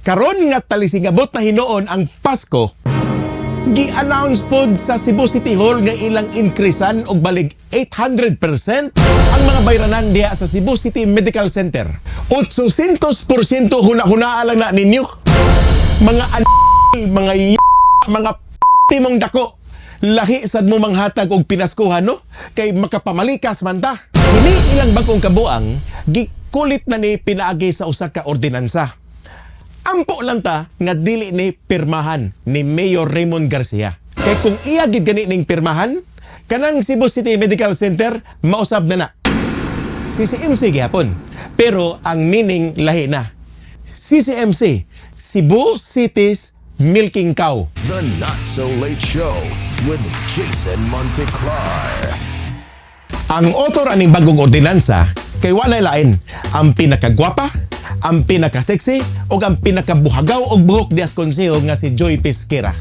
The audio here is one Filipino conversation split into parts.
Karon nga talisingabot na hinuon ang Pasko, gi-announce pod sa Cebu City Hall nga ilang increasean og balig 800% ang mga bayranan diha sa Cebu City Medical Center. 800% huna-hunaa lang na ninyo. Mga mga mga timong dako. Lahi sad mo manghatag og pinaskuhan no? Kay makapamalikas man ta. Hini ilang bagong kabuang, gikulit na ni pinaagi sa usa ka ordinansa. Ampo lang ta nga dili ni pirmahan ni Mayor Raymond Garcia. Kay kung iya gid gani ning pirmahan, kanang Cebu City Medical Center mausab na. Ccmc gyapon. Pero ang meaning lahi na. Ccmc, Cebu City's Milking Cow. The Not So Late Show with Jason Monteclar. Ang author aning bagong ordinansa kay walay lain ang pinakagwapa, ang pinaka-sexy o ang pinakabuhagaw og buhok dias konseho nga si Joy Pesquera.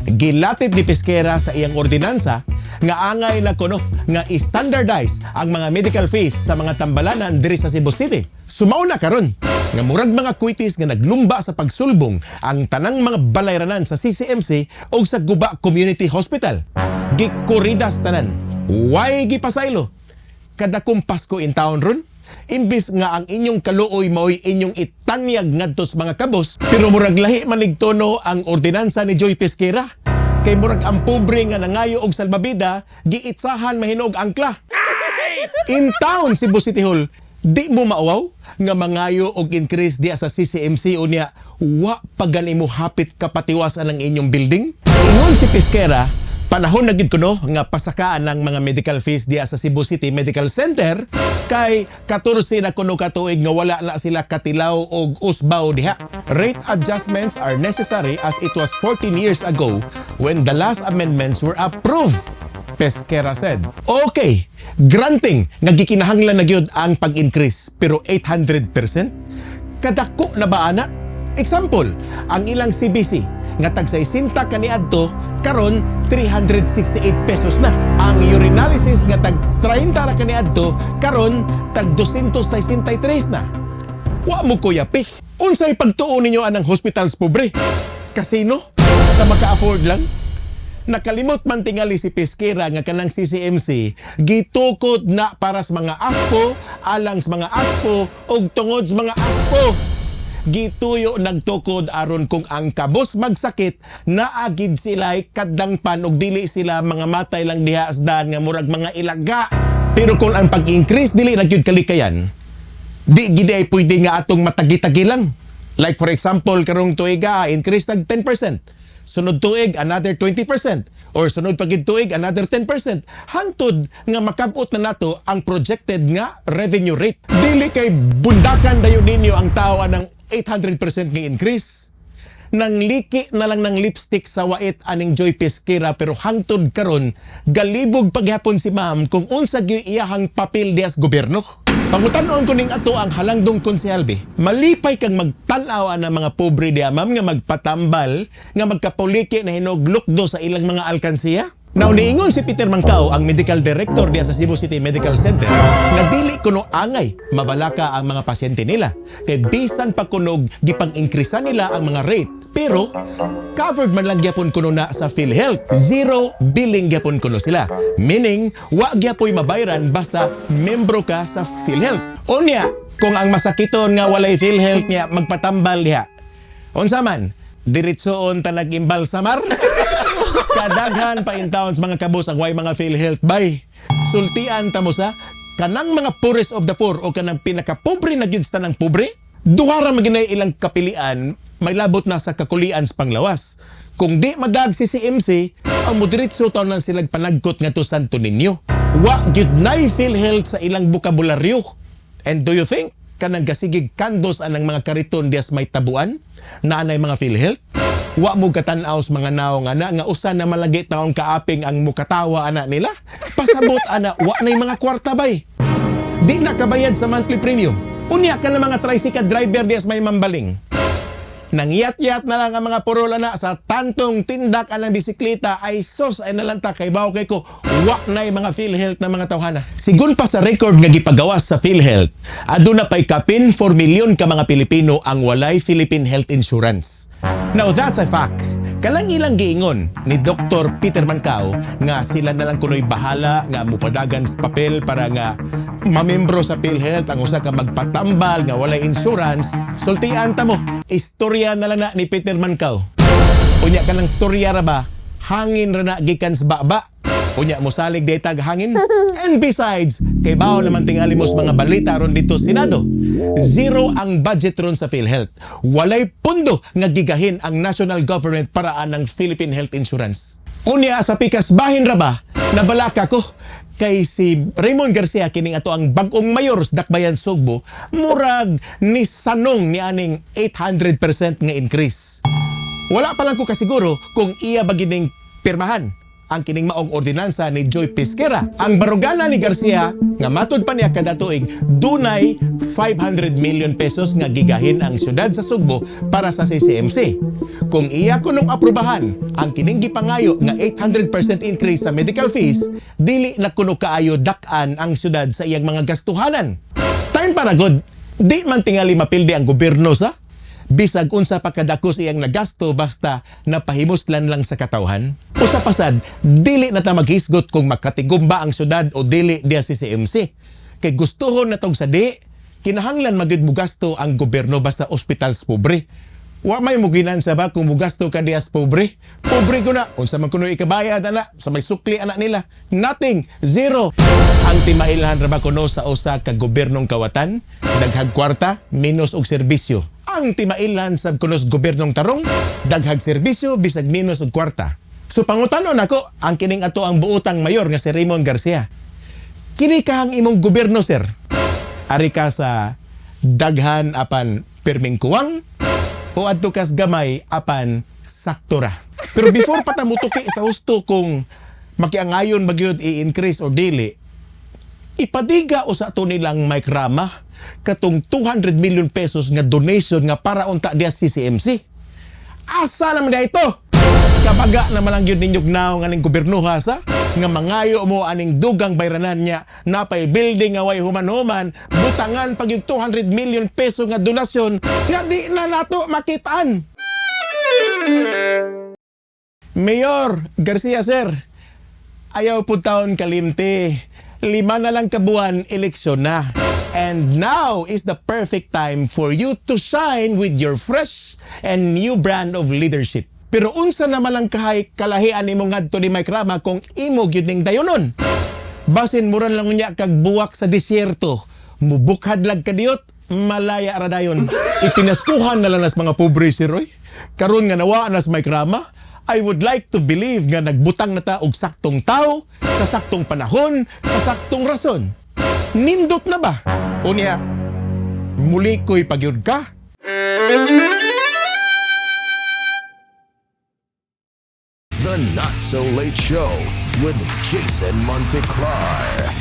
Gilatid ni Pesquera sa iyang ordinansa nga angay na kuno nga standardize ang mga medical fees sa mga tambalanan diri sa Cebu City. Sumaw na karon nga murag mga kuitis nga naglumba sa pagsulbong ang tanang mga balayranan sa Ccmc o sa Guba Community Hospital. Gikuridas tanan. Why gipasaylo? Kada kung Pasko in town ron, imbis nga ang inyong kaluoy mao'y inyong itanyag ngadto sa mga kabos, pero murag lahi manigtono ang ordinansa ni Joy Pesquera. Kay murag ang pobre nga nangayo og salbabida, giitsahan mahinog angkla. In town Cebu City Hall, di mo maawaw nga mangayo og increase diya sa Ccmc unya wa pagani mo hapit kapatiwasan ang inyong building. Ingon si Pesquera, panahon na gid kuno nga pasakaan ng mga medical fees diya sa Cebu City Medical Center kay 14 na kuno ka tuig nga wala na sila katilaw og usbaw diha. Rate adjustments are necessary as it was 14 years ago when the last amendments were approved, Pesquera said. Okay, granting nga gikinahanglan na gyud ang pag-increase pero 800%? Kadako na ba ana? Example, ang ilang CBC nga tag 60 kaniadto karon 368 pesos na. Ang urinalysis nga tag 30 ra kaniadto karon tag 263 na. Wa mo kuyapi. Unsay pagtuo ninyo anang hospitals pobre? Casino sa maka-afford lang? Nakalimot man tingali si Pesquera nga kanang Ccmc gitukod na para sa mga aspo, alang sa mga aspo ug tungod sa mga aspo. Gituyo nagtukod aron kung ang kabos magsakit naagid sila kadangpan og dili sila mga matay lang diha asdan nga murag mga ilaga. Pero kung ang pag-increase dili na gyud kalikayan, di gid ay pwede nga atong matagi-tagi lang. Like for example karong tuiga increase tag 10%. Sunod tuig another 20% or sunod pagid tuig another 10%. Hantod nga makabot na nato ang projected nga revenue rate. Dili kay bundakan dayon ninyo ang tawa ng 800% nga increase. Nang liki na lang ng lipstick sa wait aning Joy Pesquera pero hangtod karon galibog paghapon si ma'am kung unsa gyud iyahang papel dias gobyerno. Pangutanon ko ning ato ang halangdong konsehalbe. Malipay kang magtan-aw ang mga pobre diya ma'am nga magpatambal nga magkapuliki na hinoglukdo sa ilang mga alkansiya. Now niingon si Peter Mancao, ang medical director diya sa Cebu City Medical Center, nga dili kuno angay mabalaka ang mga pasyente nila. Kay bisan pa kunog gipang-increasean nila ang mga rate. Pero covered man lang gyapon kuno na sa PhilHealth. Zero billing gyapon kuno sila. Meaning, wa gyapoy mabayran basta membro ka sa PhilHealth. Unya, kung ang masakiton nga walay PhilHealth niya magpatambal diha. Unsa man, diretsoon ta nag-imbalsamar. Kadaghan pa in towns mga kabos ang way mga PhilHealth bay. Sultian ta mo sa kanang mga poorest of the poor o kanang pinakapobre na gyud sa tanang pobre. Duha ra maginay ilang kapilian, may labot na sa kakulian sa panglawas. Kung di madag si Ccmc, ang moderitso taon lang silang panagkot nga to Santo Niño. Wa gyud nay PhilHealth sa ilang bokabularyo. And do you think kanang gasigig kandos anang mga kariton dias may tabuan na anay mga PhilHealth? Wa mo katanaw sa mga naong ana nga usa na malagi taong kaaping ang mukatawa ana nila. Pasabot ana wa nay mga kwarta bay. Di na kabayad sa monthly premium. Unya ka na mga tricycle driver dias may mambaling. Nangyat-yat na lang ang mga purola na sa tantong tindak ang bisikleta ay sos ay nalanta kay bawo kay ko wak na mga PhilHealth na mga tawhana. Sigun pa sa record nga gipagawas sa PhilHealth, aduna pay kapin 4 milyon ka mga Pilipino ang walay Philippine Health Insurance. Now that's a fact. Kalang ilang giingon ni Dr. Peter Mancao nga sila na lang kunoy bahala nga mupadagan sa papel para nga mamembro sa PhilHealth ang usa ka magpatambal nga walay insurance. Sultian ta mo, istorya na lang na ni Peter Mancao. Unya ka ng storya ra ba? Hangin ra na gikan sa baba. Unya mo salig detag hangin. And besides, kay bawo naman tingali mo sa mga balita ron dito sa Senado. Zero ang budget ron sa PhilHealth. Walay pundo nga gigahin ang national government paraan ng Philippine Health Insurance. Unya sa pikas bahin ra ba? Nabalaka ko kay si Raymond Garcia kining ato ang bag-ong mayor sa Dakbayan Sugbo, murag ni sanong ni aning 800% nga increase. Wala pa lang ko kasiguro kung iya ba gining pirmahan ang kining maong ordinansa ni Joy Pesquera. Ang barugana ni Garcia nga matud pa niya kada tuig dunay 500 million pesos nga gigahin ang syudad sa Sugbo para sa Ccmc. Kung iya kunong aprubahan ang kining gipangayo nga 800% increase sa medical fees, dili na kuno kaayo dak-an ang syudad sa iyang mga gastuhanan. Time para good, di man tingali mapildi ang gobyerno sa bisag unsa pa kadako iyang nagasto basta napahimuslan lang sa katawhan. Usa pasad, dili na ta maghisgot kung makatigumba ang syudad o dili diya si CCMC. Kay gustuhon na tong sadi, kinahanglan magid mo gasto ang gobyerno basta ospitals pobre. Wa may muginan sa ba kung mugasto ka diya sa pobre? Pobre ko na. Unsa man kuno ikabayad ana sa may sukli anak nila? Nothing, zero. Ang timailhan ra ba kuno sa usa ka gobyernong kawatan? Daghag kwarta, minus og serbisyo. Ang timailan sa kunos gobernong tarong, daghag serbisyo bisag minus og kwarta. So pangutanon nako ang kining ato ang buotang mayor nga si Raymond Garcia. Kini kahang imong gobyerno sir. Ari ka sa daghan apan perming kuwang o adto kas gamay apan saktora. Pero before pa ta mutuki sa husto kung makiangayon magyud i-increase o dili, ipadiga o sa ato nilang Mike Rama katong 200 million pesos nga donation nga para unta diya CCMC. Asa naman diya ito? Kabaga naman lang yun ninyog naong aning gobernuha sa nga mangayo mo aning dugang bayranan niya napay building nga way human-human butangan pag yung 200 million peso nga donasyon nga di na nato makitaan. Mayor Garcia sir, ayaw po taon kalimti. 5 na lang kabuan, eleksyon na. And now is the perfect time for you to shine with your fresh and new brand of leadership. Pero unsa naman lang kalahian nimo ngadto ni Mike Rama kung imo gyud ning dayonon? Basin muran lang niya kag buwak sa disyerto. Mubukhad lag kadiyot, malaya ra dayon. Ipinaskuhan na lang nas mga pobre si Roy. Karon nga nawa nas Mike Rama, I would like to believe nga nagbutang na ta og saktong tao, sa saktong panahon, sa saktong rason. Nindot na ba? Unya, muli ko'y pagyud ka? The Not So Late Show with Jason Monteclar.